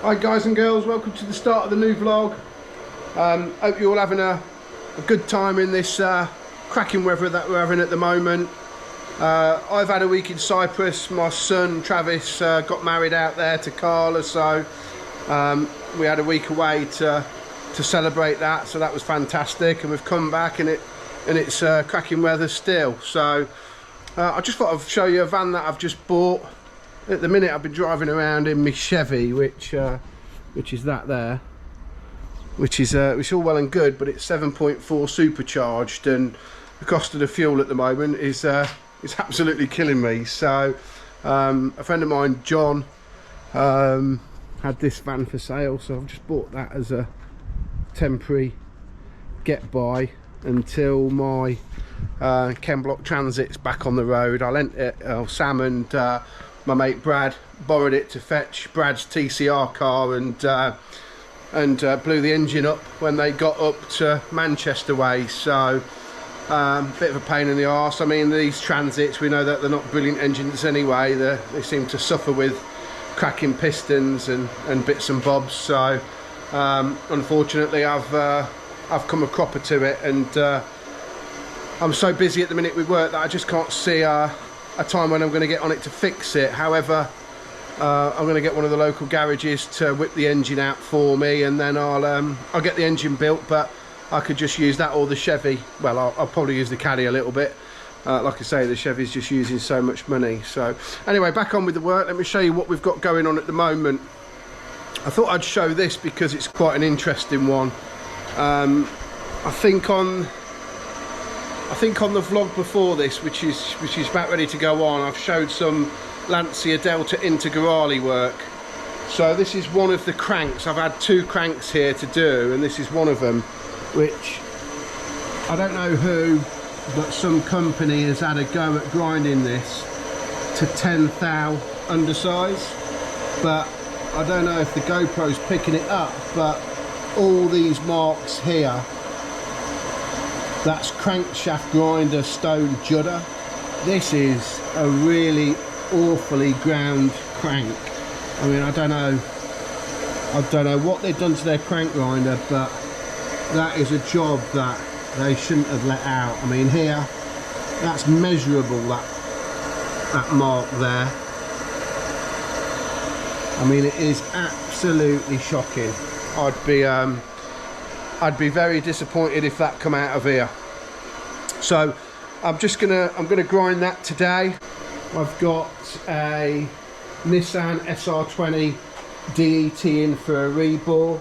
Hi guys and girls, welcome to the start of the new vlog. Hope you're all having a good time in this cracking weather that we're having at the moment. I've had a week in Cyprus. My son Travis got married out there to Carla, so we had a week away to celebrate that, so that was fantastic. And we've come back and it's cracking weather still. So I just thought I'd show you a van that I've just bought. At the minute I've been driving around in my Chevy, which is that there, which is all well and good, but it's 7.4 supercharged, and the cost of the fuel at the moment is absolutely killing me. So a friend of mine, John, had this van for sale, so I've just bought that as a temporary get by until my Ken Block Transit's back on the road. I lent it, Sam and my mate Brad borrowed it to fetch Brad's TCR car and blew the engine up when they got up to Manchester way. So bit of a pain in the arse. I mean, these Transits, we know that they're not brilliant engines anyway. They seem to suffer with cracking pistons and bits and bobs. So unfortunately I've come a cropper to it, and I'm so busy at the minute with work that I just can't see a time when I'm going to get on it to fix it. However, I'm going to get one of the local garages to whip the engine out for me, and then I'll get the engine built. But I could just use that or the Chevy. Well, I'll probably use the Caddy a little bit. Like I say, the Chevy's just using so much money. So anyway, back on with the work. Let me show you what we've got going on at the moment. I thought I'd show this because it's quite an interesting one. I think on the vlog before this, which is about ready to go on, I've showed some Lancia Integrale work. So this is one of the cranks. I've had two cranks here to do, and this is one of them, which I don't know who, but some company has had a go at grinding this to 10 thou undersize. But I don't know if the GoPro's picking it up, but all these marks here, that's crankshaft grinder stone judder. This is a really awfully ground crank. I mean, I don't know what they've done to their crank grinder, but that is a job that they shouldn't have let out. I mean, here, that's measurable, that mark there. I mean, it is absolutely shocking. I'd be very disappointed if that come out of here. So I'm gonna grind that today. I've got a Nissan SR20 DET in for a rebore.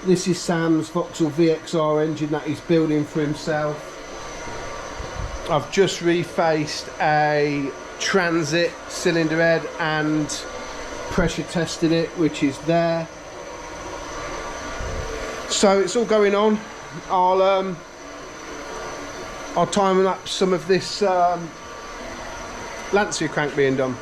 This is Sam's Vauxhall VXR engine that he's building for himself. I've just refaced a Transit cylinder head and pressure tested it, which is there. So it's all going on. I'll time lapse some of this Lancia crank being done.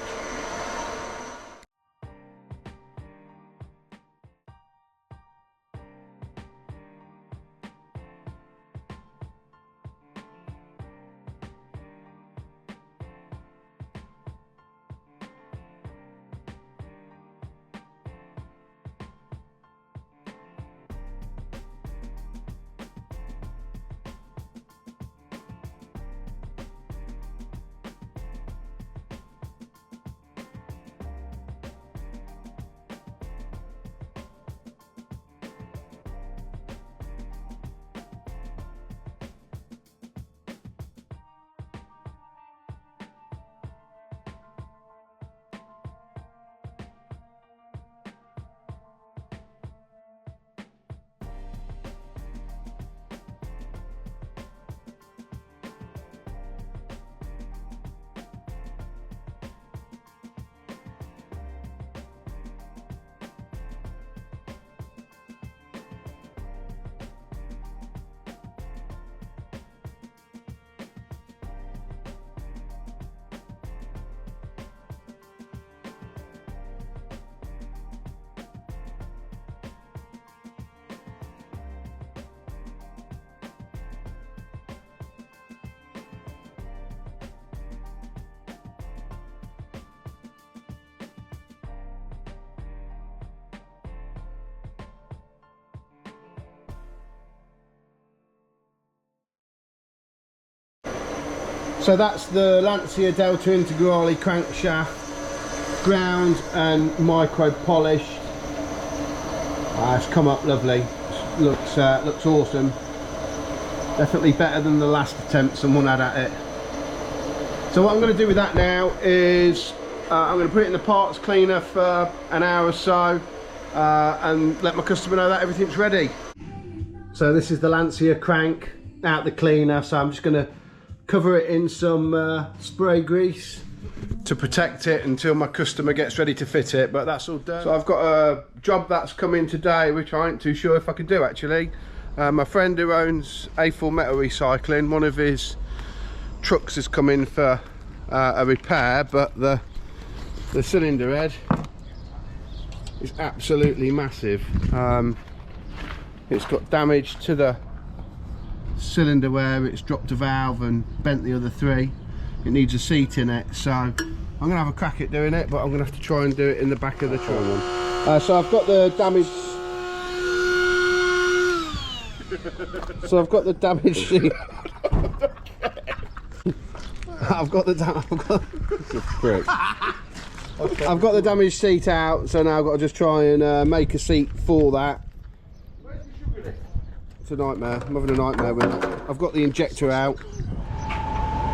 So that's the Lancia Integrale crankshaft, ground and micro polished. It's come up lovely. Looks awesome. Definitely better than the last attempt someone had at it. So what I'm going to do with that now is I'm going to put it in the parts cleaner for an hour or so and let my customer know that everything's ready. So this is the Lancia crank out the cleaner, so I'm just going to cover it in some spray grease to protect it until my customer gets ready to fit it, but that's all done. So I've got a job that's come in today which I ain't too sure if I can do actually. My friend who owns A4 Metal Recycling, one of his trucks has come in for a repair, but the cylinder head is absolutely massive. It's got damage to the cylinder where it's dropped a valve and bent the other three. It needs a seat in it, so I'm gonna have a crack at doing it, but I'm gonna have to try and do it in the back of the truck. So I've got the damage. So I've got the damage sheet. I've got the damaged seat out, so now I've got to just try and make a seat for that. It's a nightmare. I'm having a nightmare with it. I've got the injector out.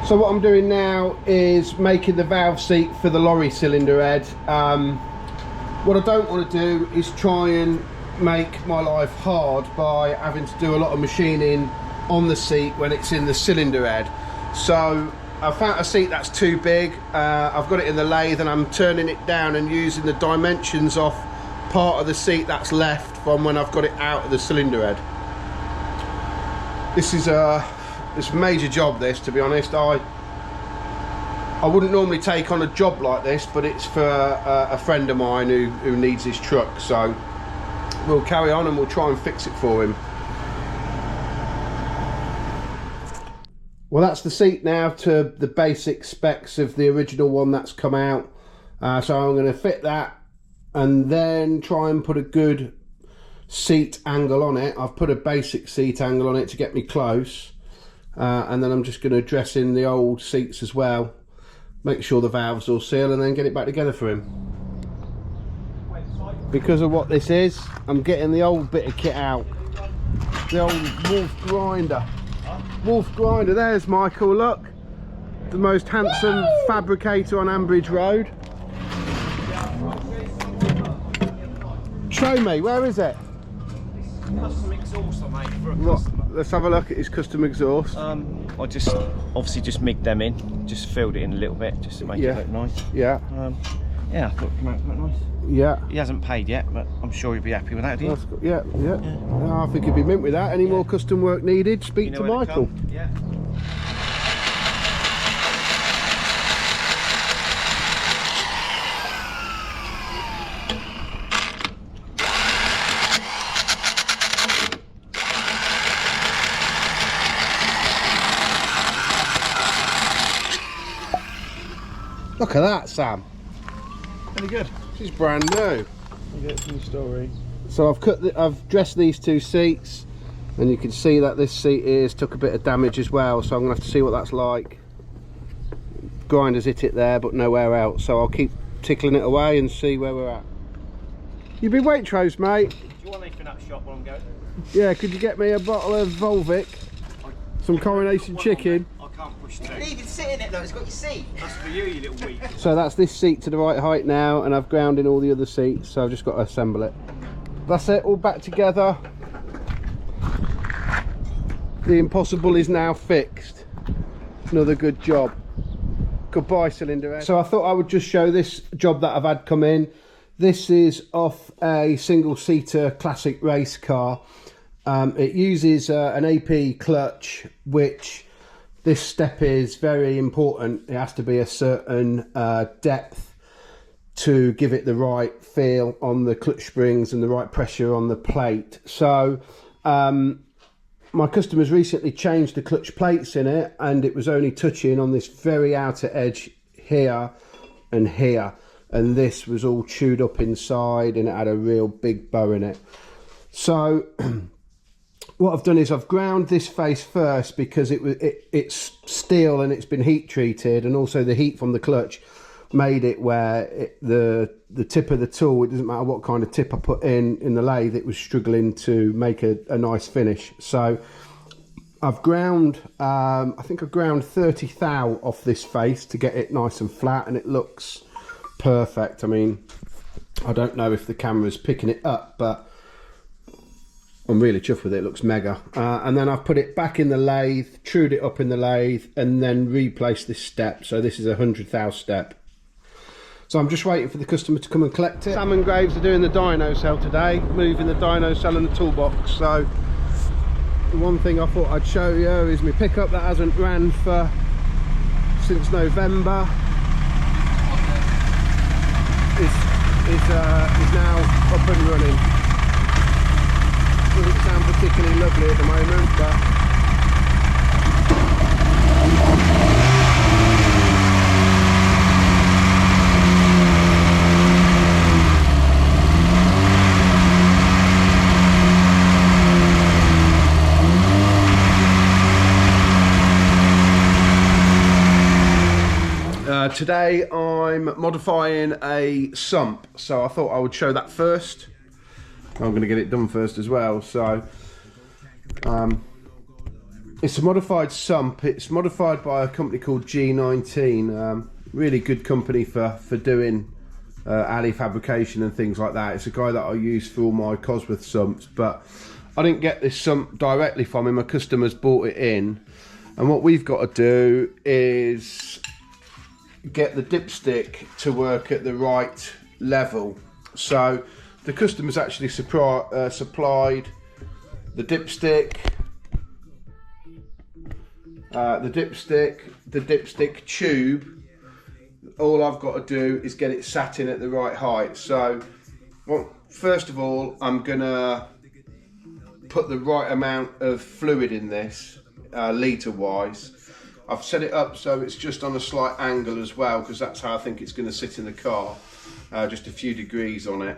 So what I'm doing now is making the valve seat for the lorry cylinder head. What I don't want to do is try and make my life hard by having to do a lot of machining on the seat when it's in the cylinder head. So I found a seat that's too big. I've got it in the lathe and I'm turning it down and using the dimensions off part of the seat that's left from when I've got it out of the cylinder head. This is a major job, this, to be honest. I wouldn't normally take on a job like this, but it's for a friend of mine who needs his truck, so we'll carry on and we'll try and fix it for him. Well, that's the seat now to the basic specs of the original one that's come out. So I'm going to fit that and then try and put a good seat angle on it. I've put a basic seat angle on it to get me close. And then I'm just going to dress in the old seats as well. Make sure the valves all seal and then get it back together for him. Because of what this is, I'm getting the old bit of kit out. The old Wolf grinder. Wolf grinder, there's Michael, look. The most handsome fabricator on Ambridge Road. Show me, where is it? Custom exhaust I made for a customer. Let's have a look at his custom exhaust. I obviously just migged them in, just filled it in a little bit just to make it look nice. Yeah. Yeah, I thought it came out quite nice. Yeah. He hasn't paid yet, but I'm sure he'll be happy with that, do you? Yeah. I think he'd be mint with that. Any more custom work needed, speak to Michael. Yeah. Look at that, Sam. Really good. This is brand new. You get it from the story. So I've dressed these two seats, and you can see that this seat here took a bit of damage as well. So I'm gonna have to see what that's like. Grinders hit it there, but nowhere else. So I'll keep tickling it away and see where we're at. You been Waitrose, mate? Do you want anything up shop while I'm going? Yeah. Could you get me a bottle of Volvic, some coronation chicken? I can't push two. Leave it sit in it though, it's got your seat. That's for you, you little weak. So that's this seat to the right height now, and I've ground in all the other seats, so I've just got to assemble it. That's it, all back together. The impossible is now fixed. Another good job. Goodbye, cylinder head. So I thought I would just show this job that I've had come in. This is off a single-seater classic race car. It uses an AP clutch, which this step is very important. It has to be a certain depth to give it the right feel on the clutch springs and the right pressure on the plate. So my customers recently changed the clutch plates in it, and it was only touching on this very outer edge here and here, and this was all chewed up inside and it had a real big bow in it. So what I've done is I've ground this face first because it's steel and it's been heat treated, and also the heat from the clutch made it where the tip of the tool, it doesn't matter what kind of tip I put in the lathe, it was struggling to make a nice finish. So I've ground, I think I've ground 30 thou off this face to get it nice and flat, and it looks perfect. I mean, I don't know if the camera's picking it up, but I'm really chuffed with it. It looks mega. And then I've put it back in the lathe, trued it up in the lathe, and then replaced this step. So this is a 100 thou step. So I'm just waiting for the customer to come and collect it. Sam and Graves are doing the dyno cell today, moving the dyno cell and the toolbox. So the one thing I thought I'd show you is my pickup that hasn't ran since November. Is now up and running. Doesn't sound particularly lovely at the moment, but today I'm modifying a sump, so I thought I would show that first. I'm going to get it done first as well. So it's a modified sump. It's modified by a company called G19, really good company for doing alley fabrication and things like that. It's a guy that I use for all my Cosworth sumps, but I didn't get this sump directly from him. My customers bought it in, and what we've got to do is get the dipstick to work at the right level. So the customers actually supplied the dipstick, the dipstick tube. All I've got to do is get it sat in at the right height. So, well, first of all, I'm gonna put the right amount of fluid in this, litre wise. I've set it up so it's just on a slight angle as well, because that's how I think it's going to sit in the car, just a few degrees on it.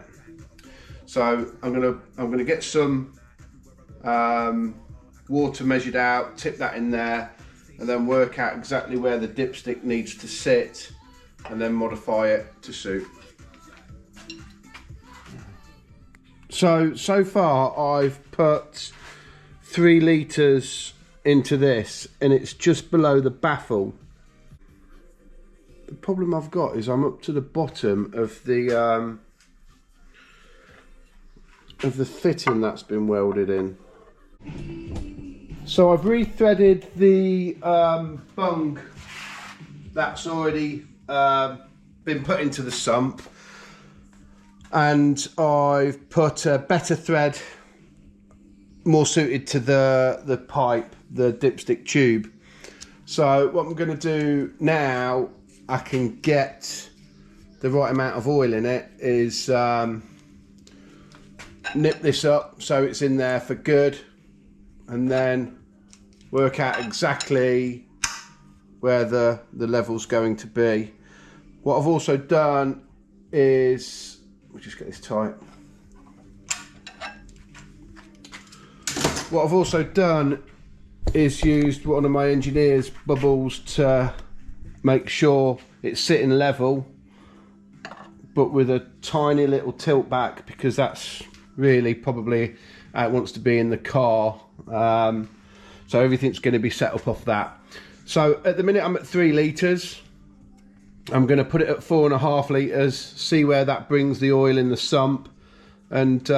So I'm gonna get some water measured out, tip that in there, and then work out exactly where the dipstick needs to sit, and then modify it to suit. So far I've put 3 litres into this, and it's just below the baffle. The problem I've got is I'm up to the bottom of the fitting that's been welded in. So I've rethreaded the bung that's already been put into the sump, and I've put a better thread more suited to the pipe, the dipstick tube. So what I'm going to do now, I can get the right amount of oil in it, is nip this up so it's in there for good, and then work out exactly where the level's going to be. What I've also done is, we'll just get this tight. What I've also done is used one of my engineer's bubbles to make sure it's sitting level, but with a tiny little tilt back, because that's really probably how it wants to be in the car. So everything's going to be set up off that. So at the minute I'm at 3 litres. I'm going to put it at 4.5 litres, see where that brings the oil in the sump, and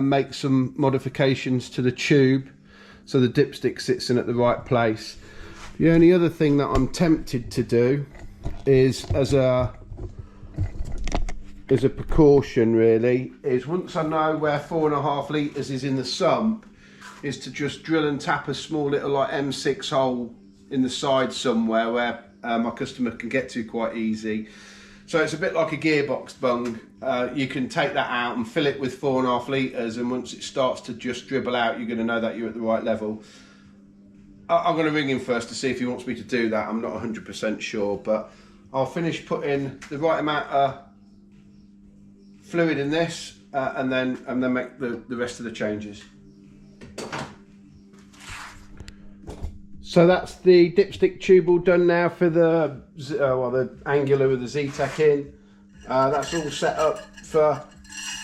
make some modifications to the tube so the dipstick sits in at the right place. The only other thing that I'm tempted to do is, as a precaution really, is once I know where 4.5 litres is in the sump, is to just drill and tap a small little like M6 hole in the side somewhere where my customer can get to quite easy. So it's a bit like a gearbox bung. You can take that out and fill it with 4.5 litres, and once it starts to just dribble out, you're going to know that you're at the right level. I'm going to ring him first to see if he wants me to do that. I'm not 100% sure, but I'll finish putting the right amount of fluid in this, and then make the rest of the changes. So that's the dipstick tube all done now for the the angular with the Zetec in. That's all set up for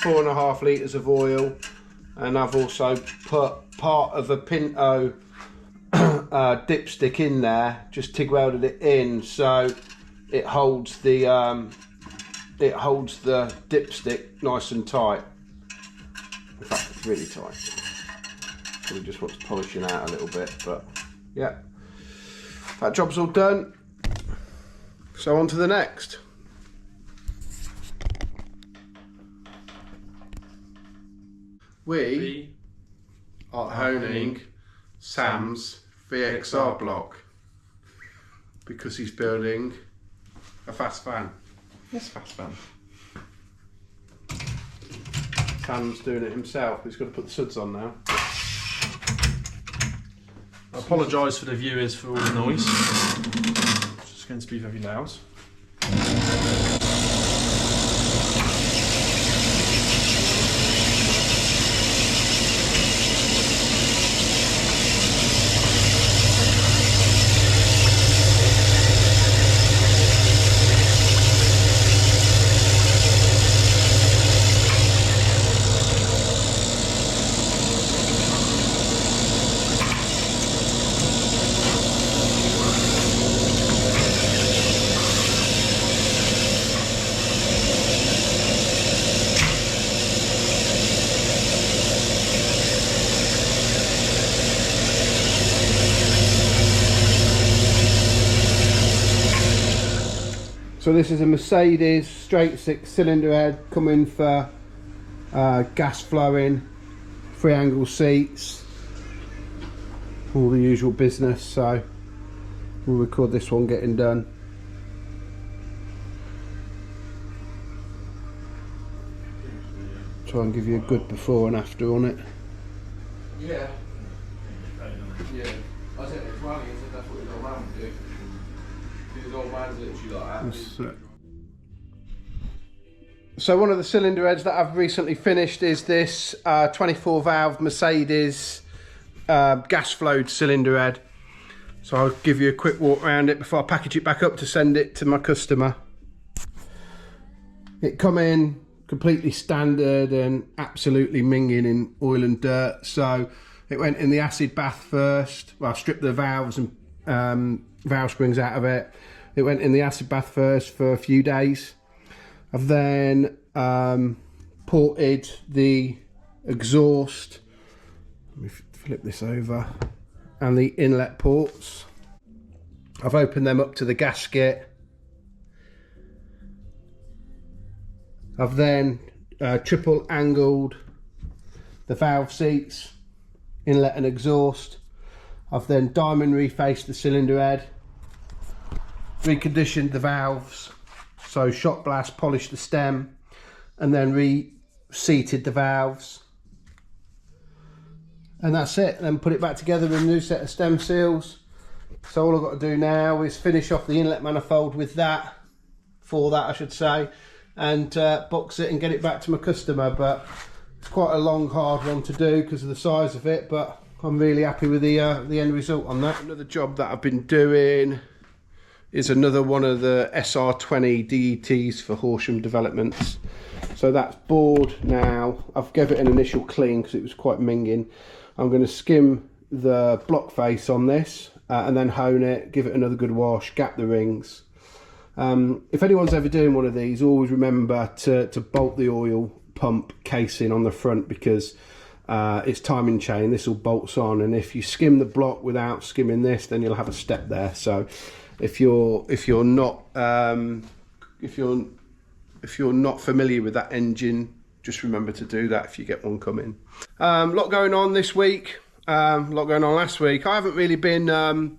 4.5 litres of oil, and I've also put part of a Pinto dipstick in there, just TIG welded it in so it holds the dipstick nice and tight. In fact, it's really tight. Probably just wants polishing out a little bit, but yeah, that job's all done. So on to the next. We are owning Sam's VXR block because he's building a fast van. Yes, fast van. Sam's doing it himself. He's got to put the suds on now. I apologise for the viewers for all the noise. It's just going to be very loud. So this is a Mercedes straight 6 cylinder head, coming for gas flowing, 3-angle seats, all the usual business. So we'll record this one getting done. Try and give you a good before and after on it. Yeah. Yeah. I said it's running, I said that's what his old man would do. His old man's literally like that. So one of the cylinder heads that I've recently finished is this 24 valve Mercedes gas flowed cylinder head. So I'll give you a quick walk around it before I package it back up to send it to my customer. It come in completely standard and absolutely minging in oil and dirt. So it went in the acid bath first. Well, I stripped the valves and valve springs out of it. It went in the acid bath first for a few days. I've then ported the exhaust, let me flip this over, and the inlet ports. I've opened them up to the gasket. I've then triple angled the valve seats, inlet and exhaust. I've then diamond refaced the cylinder head, reconditioned the valves, so shot blast, polished the stem, and then reseated the valves. And that's it. And then put it back together with a new set of stem seals. So all I've got to do now is finish off the inlet manifold with that, I should say, and box it and get it back to my customer. But it's quite a long, hard one to do because of the size of it, but I'm really happy with the end result on that. Another job that I've been doing is another one of the SR20 DETs for Horsham Developments. So that's bored now. I've given it an initial clean because it was quite minging. I'm going to skim the block face on this and then hone it, give it another good wash, gap the rings. If anyone's ever doing one of these, always remember to bolt the oil pump casing on the front, because it's timing chain. This all bolts on, and if you skim the block without skimming this, then you'll have a step there. So if you're not familiar with that engine, just remember to do that if you get one coming. Lot going on this week, lot going on last week. I haven't really been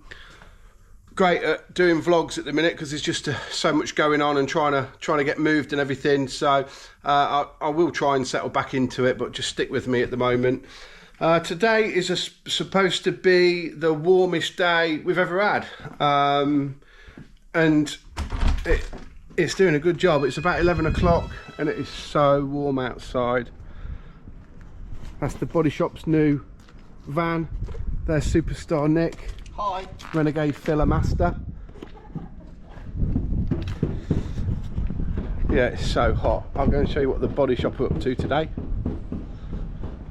great at doing vlogs at the minute because there's just so much going on and trying to get moved and everything. So I will try and settle back into it, but just stick with me at the moment. Today is supposed to be the warmest day we've ever had, and it's doing a good job. It's about 11 o'clock and it is so warm outside. That's the Body Shop's new van. There's Superstar Nick. Hi. Renegade Filler Master. Yeah, it's so hot. I'll go and show you what the body shop are up to today.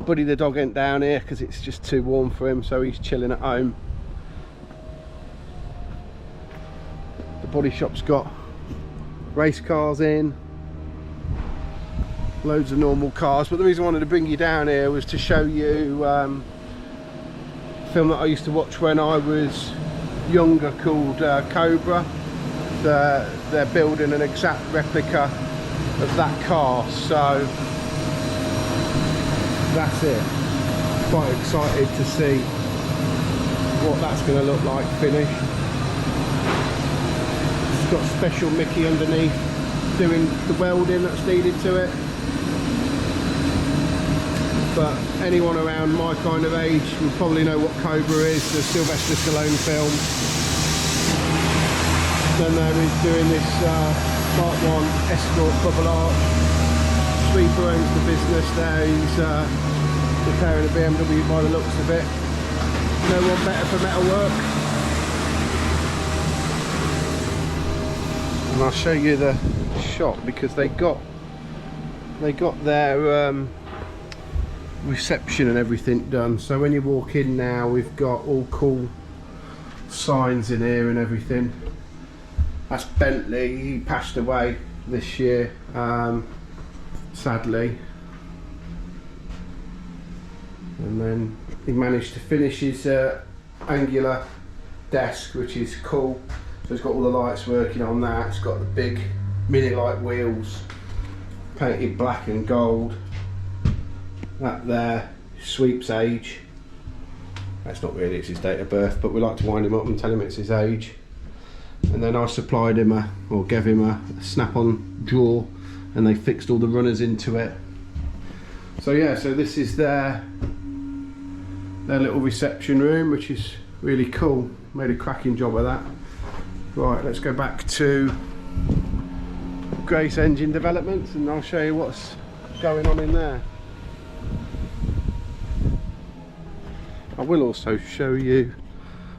Buddy the dog ain't down here because it's just too warm for him, so he's chilling at home. The body shop's got race cars in, loads of normal cars, but the reason I wanted to bring you down here was to show you a film that I used to watch when I was younger called Cobra. They're building an exact replica of that car, so that's it. Quite excited to see what that's going to look like finished. It's got special Mickey underneath doing the welding that's needed to it, but anyone around my kind of age will probably know what Cobra is, the Sylvester Stallone film. Then there is doing this Mark 1 Escort bubble arch. Sweeper owns the business there, he's repairing a BMW by the looks of it. No one better for metal work. And I'll show you the shop because they got their reception and everything done. So when you walk in now, we've got all cool signs in here and everything. That's Bentley, he passed away this year, sadly. And then he managed to finish his angular desk, which is cool. So it's got all the lights working on that. It's got the big mini light wheels painted black and gold. That there, Sweep's age. That's not really, it's his date of birth, but we like to wind him up and tell him it's his age. And then I supplied him gave him a snap-on drawer, and they fixed all the runners into it. So yeah, so this is their little reception room, which is really cool. Made a cracking job of that. Right, let's go back to Grace Engine Developments and I'll show you what's going on in there. I will also show you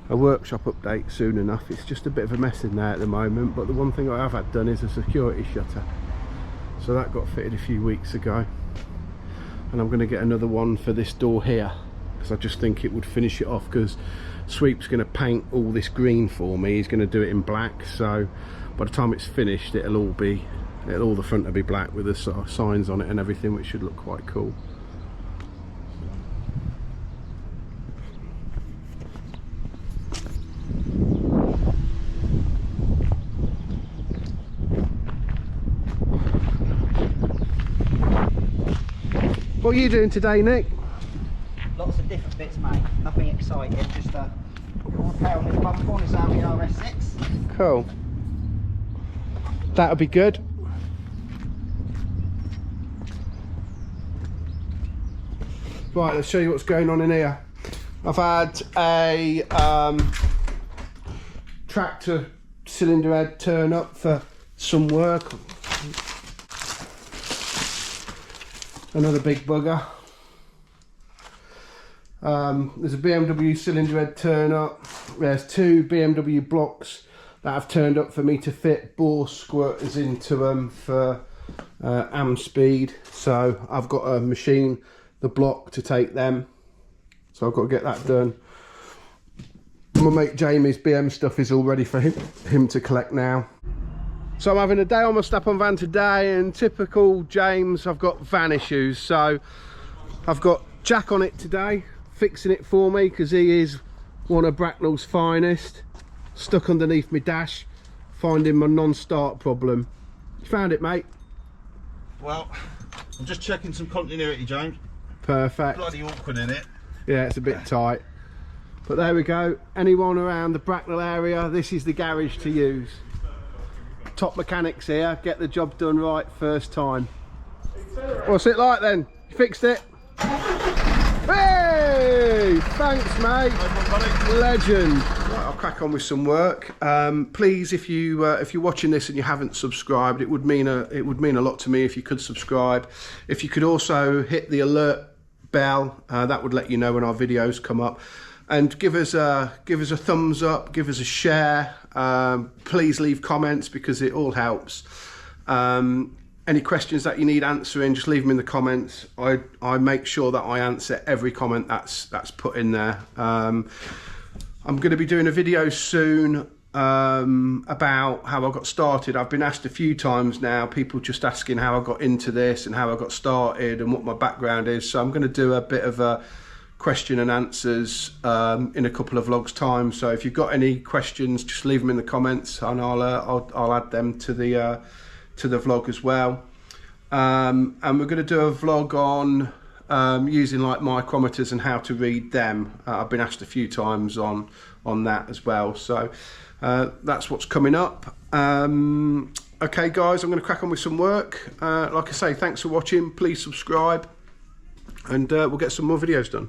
a workshop update soon enough. It's just a bit of a mess in there at the moment, but the one thing I have had done is a security shutter. So that got fitted a few weeks ago, and I'm going to get another one for this door here because I just think it would finish it off, because Sweep's going to paint all this green for me. He's going to do it in black, so by the time it's finished all the front will be black with the sort of signs on it and everything, which should look quite cool. What are you doing today, Nick? Lots of different bits, mate. Nothing exciting, just repair on this bumper on this Audi RS6. Cool. That'll be good. Right, let's show you what's going on in here. I've had a tractor cylinder head turn up for some work. Another big bugger. There's a BMW cylinder head turn up. There's two BMW blocks that have turned up for me to fit bore squirters into them for am speed. So I've got to machine the block to take them. So I've got to get that done. My mate Jamie's BM stuff is all ready for him to collect now. So I'm having a day on my snap-on van today, and typical James, I've got van issues. So I've got Jack on it today, fixing it for me, because he is one of Bracknell's finest. Stuck underneath my dash, finding my non-start problem. You found it, mate? Well, I'm just checking some continuity, James. Perfect. Bloody awkward in it. Yeah, it's a bit tight. But there we go. Anyone around the Bracknell area, this is the garage to use. Top mechanics here, get the job done right first time. What's it like then? You fixed it? Hey! Thanks, mate. Legend. Right, I'll crack on with some work. Please, if you're watching this and you haven't subscribed, it would mean a lot to me if you could subscribe. If you could also hit the alert bell, that would let you know when our videos come up. and give us a thumbs up, give us a share. Please leave comments because it all helps. Any questions that you need answering, just leave them in the comments. I make sure that I answer every comment that's put in there. I'm going to be doing a video soon about how I got started. I've been asked a few times now, people just asking how I got into this and how I got started and what my background is. So I'm going to do a bit of a question and answers in a couple of vlogs time. So if you've got any questions, just leave them in the comments and I'll add them to the vlog as well. And we're going to do a vlog on using like micrometers and how to read them. I've been asked a few times on that as well. So that's what's coming up. Okay guys, I'm going to crack on with some work. Like I say, thanks for watching. Please subscribe and we'll get some more videos done.